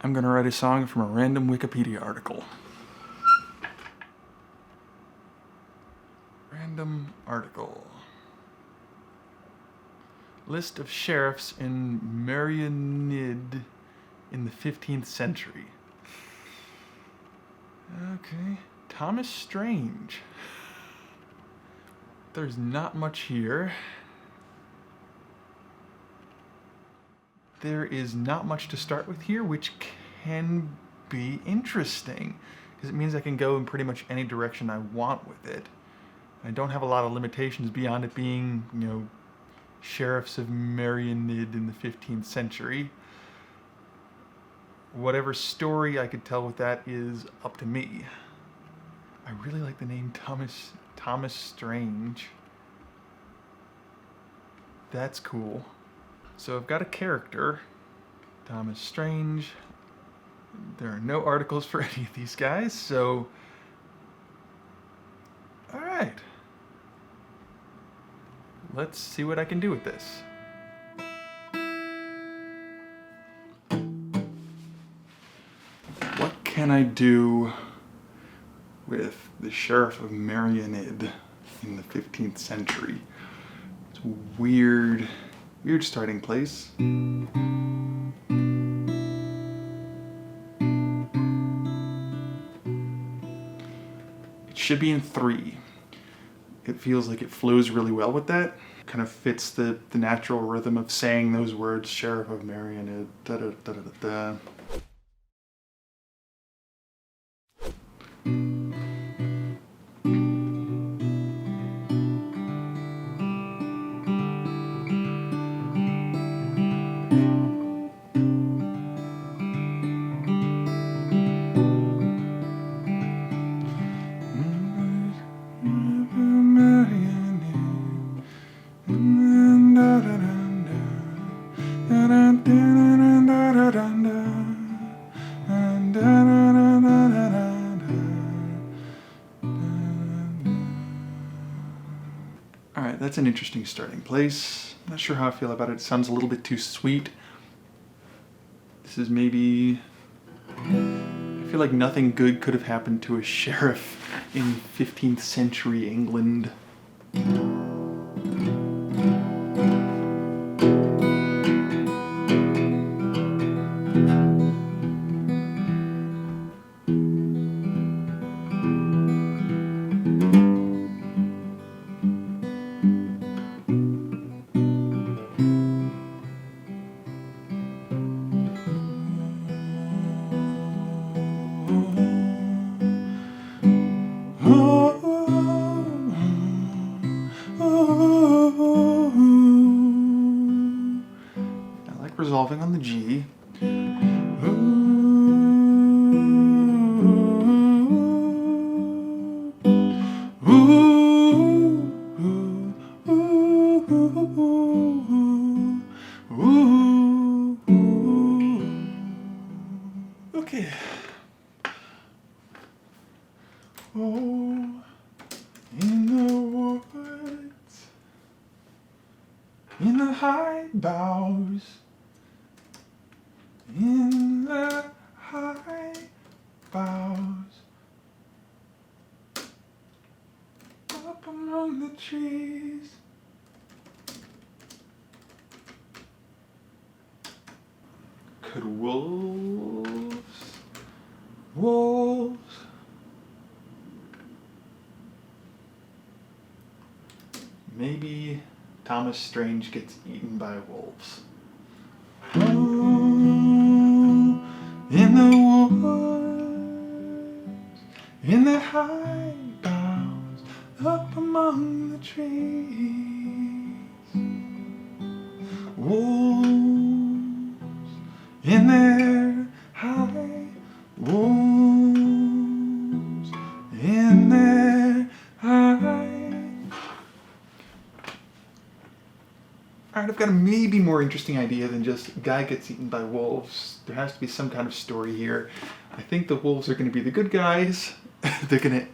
I'm gonna write a song from a random Wikipedia article. Random article. List of sheriffs in Meirionnydd in the 15th century. Okay. Thomas Strange. There's not much here. There is not much to start with here, which can be interesting, because it means I can go in pretty much any direction I want with it. I don't have a lot of limitations beyond it being, sheriffs of Meirionnydd in the 15th century. Whatever story I could tell with that is up to me. I really like the name Thomas Strange. That's cool. So I've got a character, Thomas Strange. There are no articles for any of these guys, so... Alright. Let's see what I can do with this. What can I do with the Sheriff of Meirionnydd in the 15th century? It's a weird starting place. It should be in 3. It feels like it flows really well with that. Kind of fits the natural rhythm of saying those words, Sheriff of Meirionnydd, da da da da da da. Alright, that's an interesting starting place. I'm not sure how I feel about it. It sounds a little bit too sweet. This is maybe... I feel like nothing good could have happened to a sheriff in 15th century England. Resolving on the G. Okay. Oh, in the woods, in the high boughs, in the high boughs, up among the trees. Could wolves, maybe Thomas Strange gets eaten by wolves. In the woods, in the high boughs, up among the trees. Wolves in their high, wolves in their high. Alright, I've got a maybe more interesting idea than just a guy gets eaten by wolves. There has to be some kind of story here. I think the wolves are going to be the good guys. They're gonna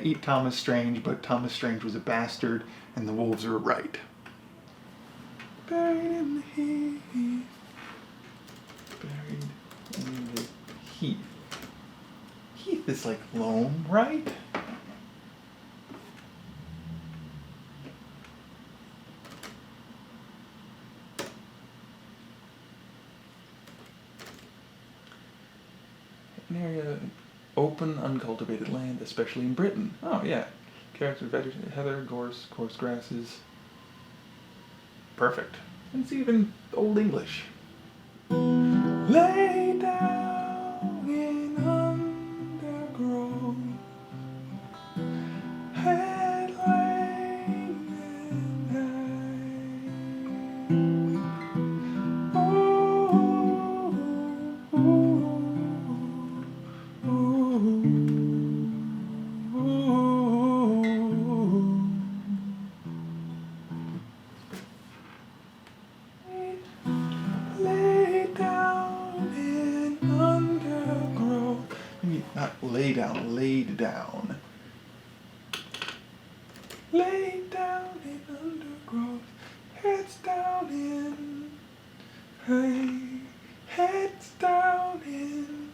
eat Thomas Strange, but Thomas Strange was a bastard, and the wolves are right. Buried in the heat. Buried in heath. Heath is like loam, right? An area, open, uncultivated land, especially in Britain. Oh yeah. Character, vegetation, heather, gorse, coarse grasses. Perfect. It's even Old English. Lay down in undergrowth, headlight and high. Oh, ooh, ooh, ooh. Lay down in undergrowth. Maybe not lay down, laid down. Lay down in undergrowth, heads down in, hey, heads down in.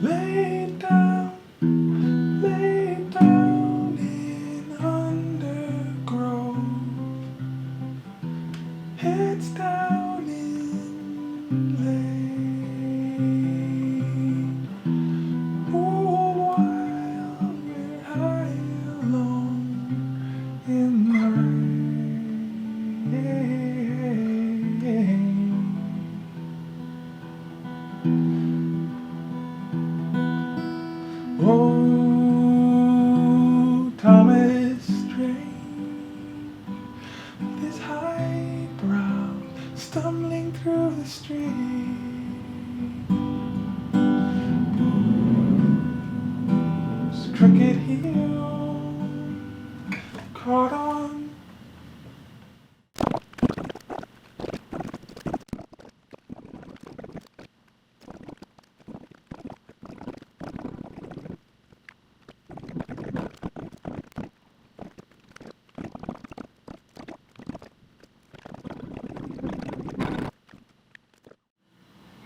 Lay down in undergrowth, heads down in, lay. All while we're high alone in the rain. Oh, Thomas Strange, with his high brows stumbling through the street. Crooked heel, caught on.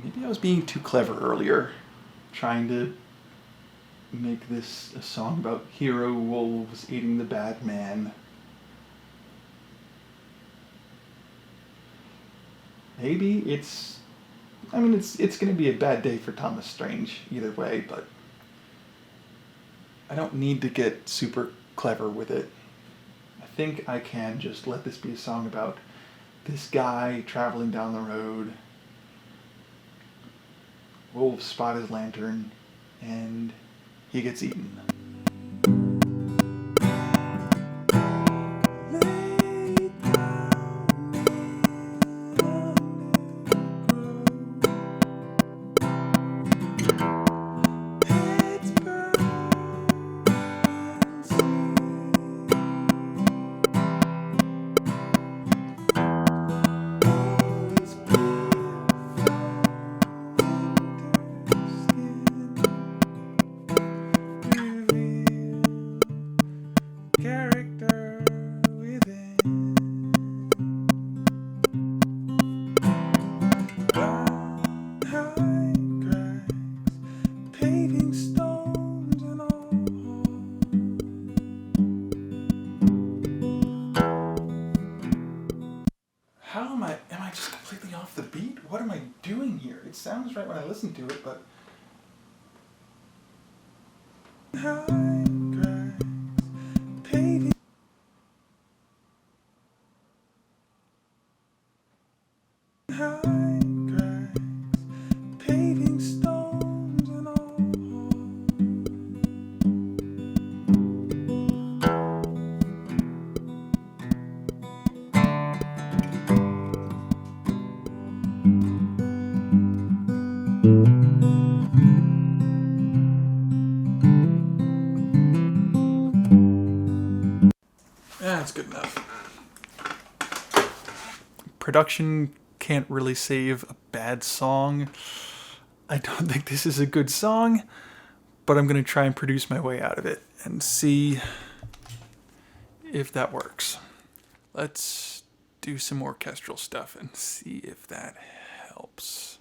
Maybe I was being too clever earlier, trying to make this a song about hero wolves eating the bad man. Maybe it's going to be a bad day for Thomas Strange either way, but I don't need to get super clever with it. I think I can just let this be a song about this guy traveling down the road. Wolves spot his lantern, and he gets eaten. Am I just completely off the beat? What am I doing here? It sounds right when I listen to it, but... Paving stones and all. That's good enough. Production can't really save a bad song. I don't think this is a good song, but I'm going to try and produce my way out of it and see if that works. Let's do some orchestral stuff and see if that helps.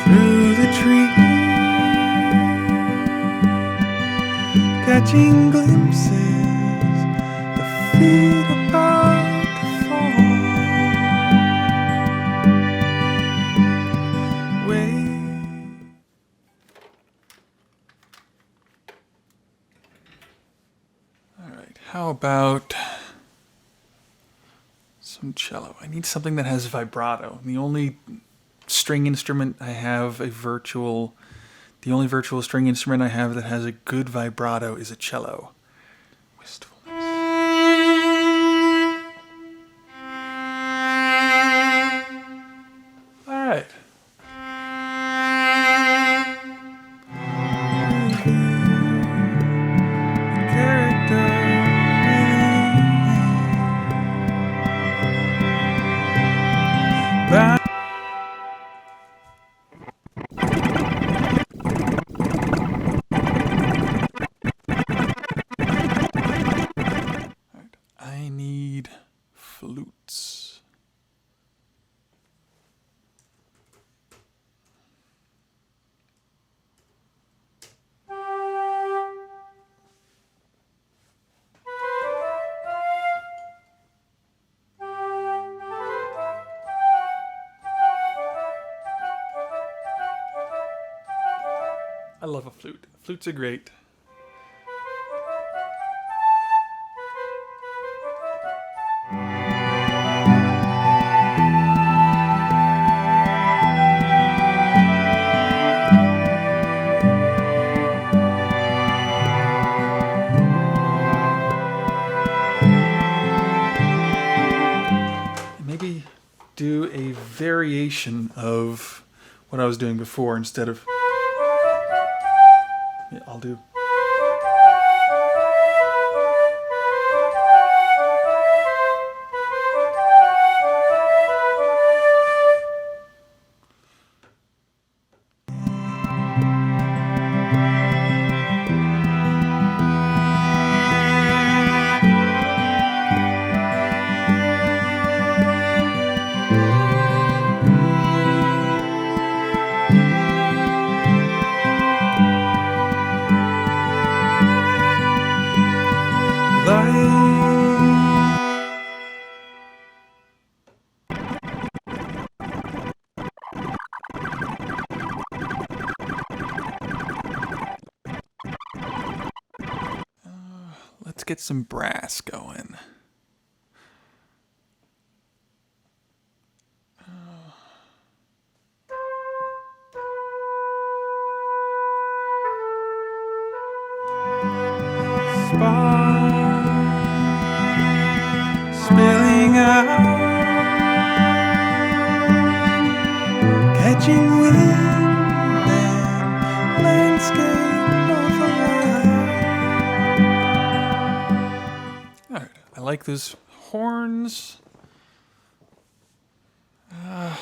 through the trees, catching glimpses of feet about to fall. All right, how about some cello? I need something that has vibrato. The only string instrument I have the only virtual string instrument I have that has a good vibrato is a cello. Wistfulness. All right. I need flutes. I love a flute. Flutes are great. Maybe do a variation of what I was doing before instead of... Yeah, I'll do... Let's get some brass going. Sparks spilling out, catching wind and landscape overlap. Alright, I like those horns. I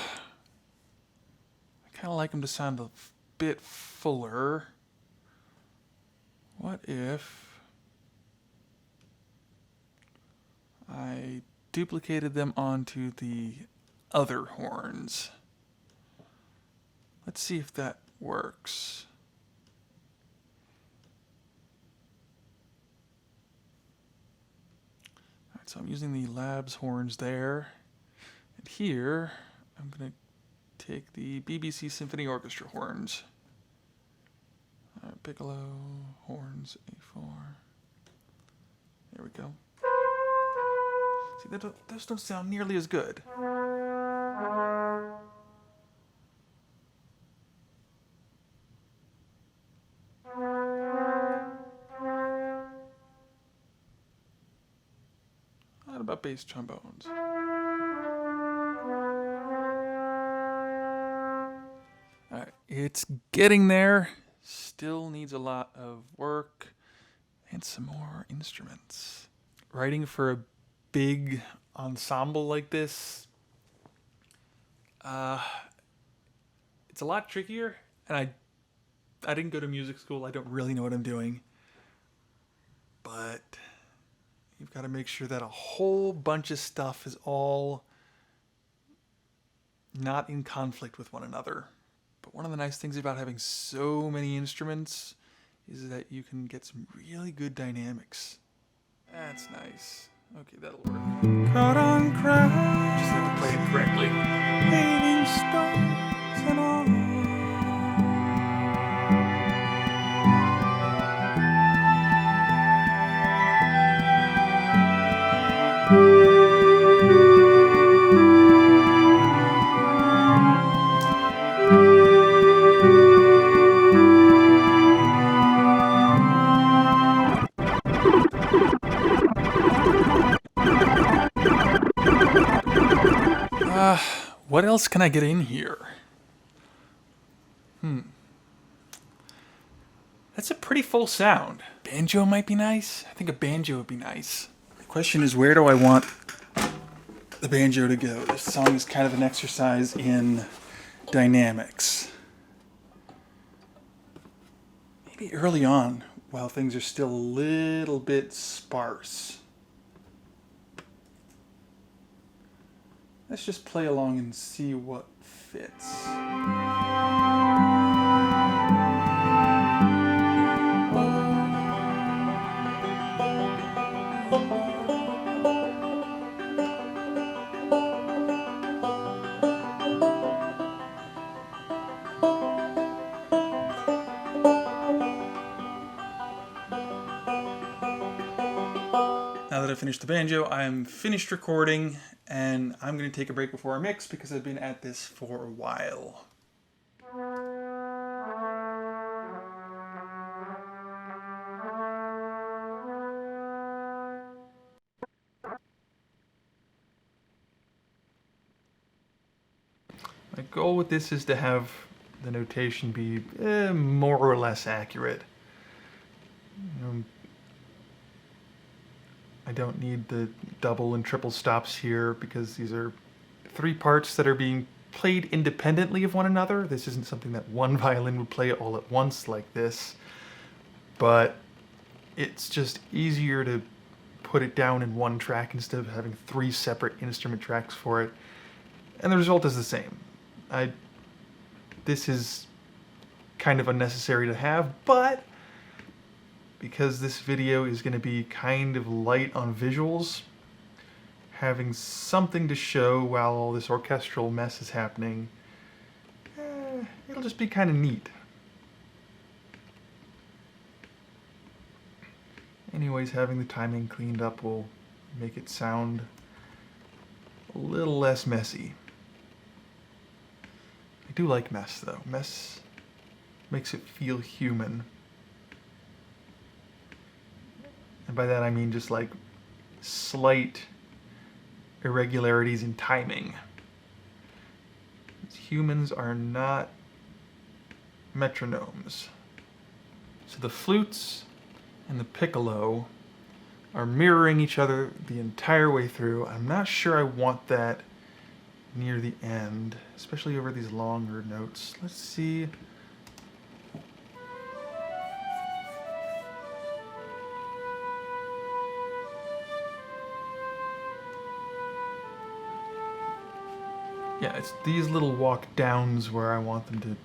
kind of like them to sound a bit fuller. What if I duplicated them onto the other horns? Let's see if that works. All right, so I'm using the Labs horns there. And here, I'm going to take the BBC Symphony Orchestra horns. Piccolo, horns, A4. There we go. See, those don't sound nearly as good. What about bass trombones? Alright, it's getting there. Still needs a lot of work and some more instruments. Writing for a big ensemble like this, it's a lot trickier, and I didn't go to music school. I don't really know what I'm doing, but you've got to make sure that a whole bunch of stuff is all not in conflict with one another. But one of the nice things about having so many instruments is that you can get some really good dynamics. That's nice. Okay, that'll work. Caught on cracks. Just have to play it correctly. Raining stones and all. What else can I get in here? That's a pretty full sound. Banjo might be nice. I think a banjo would be nice. The question is, where do I want the banjo to go? This song is kind of an exercise in dynamics. Maybe early on, while things are still a little bit sparse. Let's just play along and see what fits. Now that I've finished the banjo, I'm finished recording, and I'm going to take a break before I mix because I've been at this for a while. My goal with this is to have the notation be more or less accurate. I don't need the double and triple stops here because these are 3 parts that are being played independently of one another. This isn't something that one violin would play all at once like this, but it's just easier to put it down in one track instead of having 3 separate instrument tracks for it, and the result is the same. This is kind of unnecessary to have, but because this video is going to be kind of light on visuals, having something to show while all this orchestral mess is happening, it'll just be kind of neat. Anyways, having the timing cleaned up will make it sound a little less messy. I do like mess though. Mess makes it feel human. And by that I mean just like slight irregularities in timing. Humans are not metronomes. So the flutes and the piccolo are mirroring each other the entire way through. I'm not sure I want that near the end, especially over these longer notes. Let's see. Yeah, it's these little walk downs where I want them to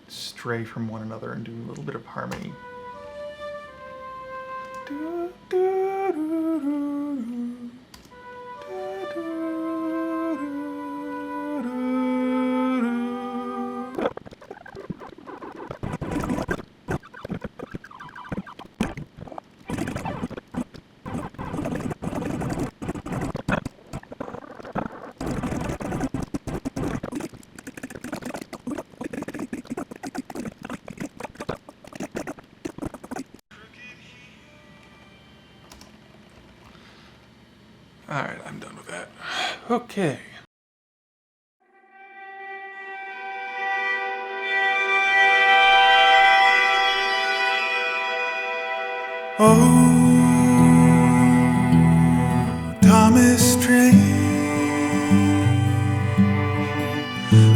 stray from one another and do a little bit of harmony. Alright, I'm done with that. Okay. Oh, Thomas Train,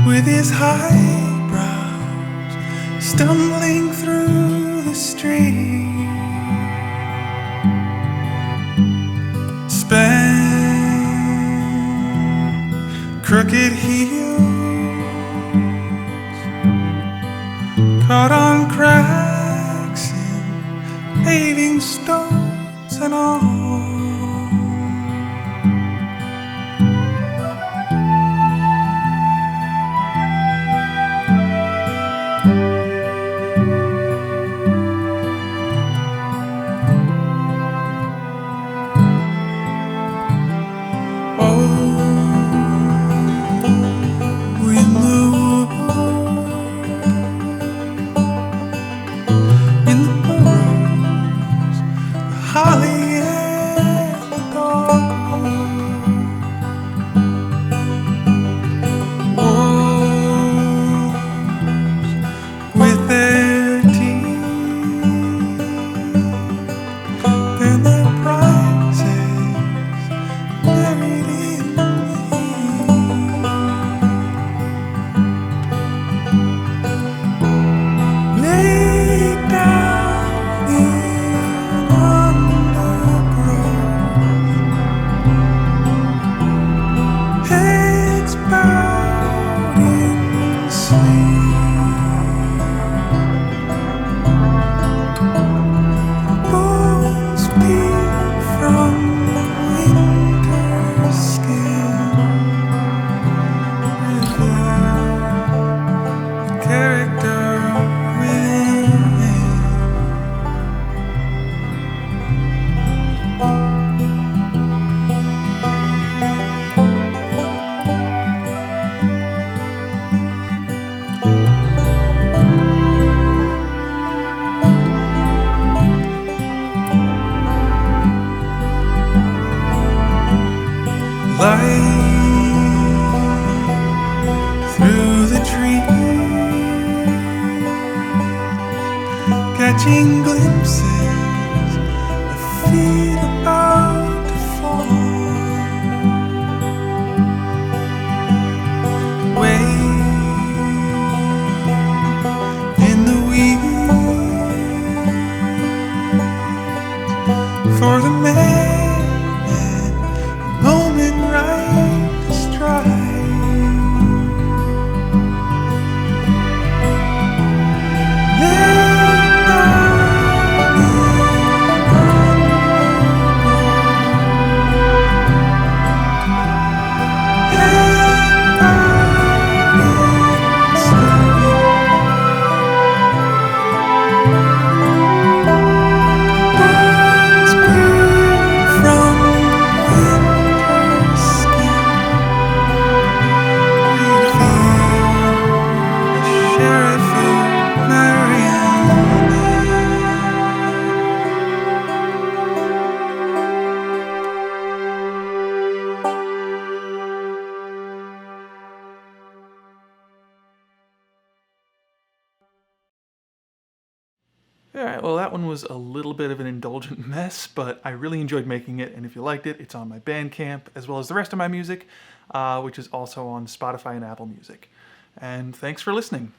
with his high brows stumbling through the street, crooked heels, caught on cracks and paving stones and all. Through the trees, catching glimpses of feet about to fall. Wait in the weeds for the moment right to strike. Alright, well that one was a little bit of an indulgent mess, but I really enjoyed making it, and if you liked it, it's on my Bandcamp, as well as the rest of my music, which is also on Spotify and Apple Music. And thanks for listening.